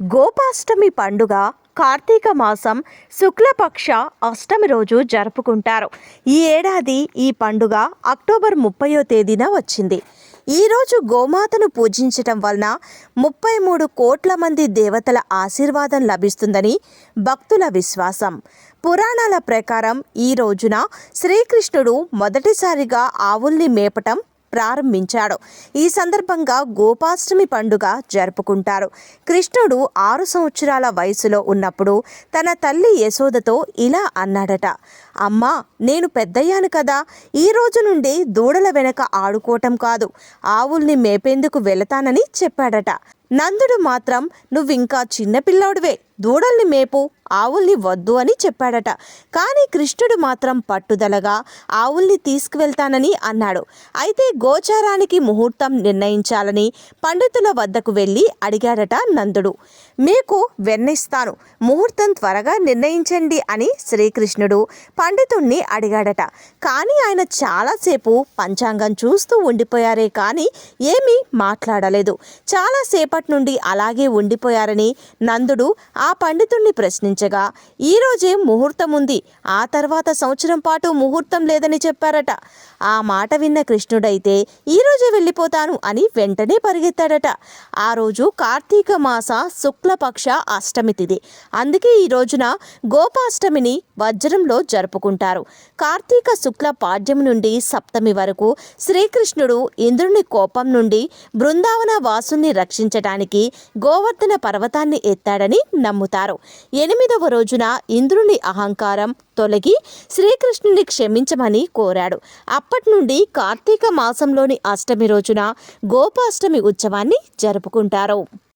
గోపాష్టమి పండుగ కార్తీక మాసం శుక్లపక్ష అష్టమి రోజు జరుపుకుంటారు. ఈ ఏడాది ఈ పండుగ అక్టోబర్ 30వ తేదీన వచ్చింది. ఈరోజు గోమాతను పూజించటం వలన 33 కోట్ల మంది దేవతల ఆశీర్వాదం లభిస్తుందని భక్తుల విశ్వాసం. పురాణాల ప్రకారం ఈ రోజున శ్రీకృష్ణుడు మొదటిసారిగా ఆవుల్ని మేపటం ప్రారంభించాడు. ఈ సందర్భంగా గోపాష్టమి పండుగ జరుపుకుంటారు. కృష్ణుడు 6 సంవత్సరాల వయసులో ఉన్నప్పుడు తన తల్లి యశోదతో ఇలా అన్నాడట, అమ్మా, నేను పెద్దయ్యాను కదా, ఈ రోజు నుండి దూడల వెనక ఆడుకోవటం కాదు, ఆవుల్ని మేపేందుకు వెళతానని చెప్పాడట. నందుడు మాత్రం నువ్వింకా చిన్నపిల్లాడివే, దూడల్ని మేపు, ఆవుల్ని వద్దు అని చెప్పాడట. కానీ కృష్ణుడు మాత్రం పట్టుదలగా ఆవుల్ని తీసుకువెళ్తానని అన్నాడు. అయితే గోచారానికి ముహూర్తం నిర్ణయించాలని పండితుల వద్దకు వెళ్ళి అడిగాడట నందుడు. మీకు వెన్నిస్తాను, ముహూర్తం త్వరగా నిర్ణయించండి అని శ్రీకృష్ణుడు పండితుణ్ణి అడిగాడట. కానీ ఆయన చాలాసేపు పంచాంగం చూస్తూ ఉండిపోయారే కానీ ఏమీ మాట్లాడలేదు. చాలాసేపటి నుండి అలాగే ఉండిపోయారని నందుడు ఆ పండితుణ్ణి ప్రశ్నించగా, ఈరోజే ముహూర్తం ఉంది, ఆ తర్వాత సంవత్సరం పాటు ముహూర్తం లేదని చెప్పారట. ఆ మాట విన్న కృష్ణుడైతే ఈరోజే వెళ్ళిపోతాను అని వెంటనే పరిగెత్తాడట. ఆ రోజు కార్తీక మాస శుక్లపక్ష అష్టమి తిథి. అందుకే ఈ రోజున గోపాష్టమిని వజ్రంలో జరుపుకుంటారు. కార్తీక శుక్ల పాడ్యం నుండి సప్తమి వరకు శ్రీకృష్ణుడు ఇంద్రుని కోపం నుండి బృందావన వాసుని రక్షించటానికి గోవర్ధన పర్వతాన్ని ఎత్తాడని నమ్ముతారు. 8వ రోజున ఇంద్రుని అహంకారం తొలగి శ్రీకృష్ణుని క్షమించమని కోరాడు. అప్పటి నుండి కార్తీక మాసంలోని అష్టమి రోజున గోపాష్టమి ఉత్సవాన్ని జరుపుకుంటారు.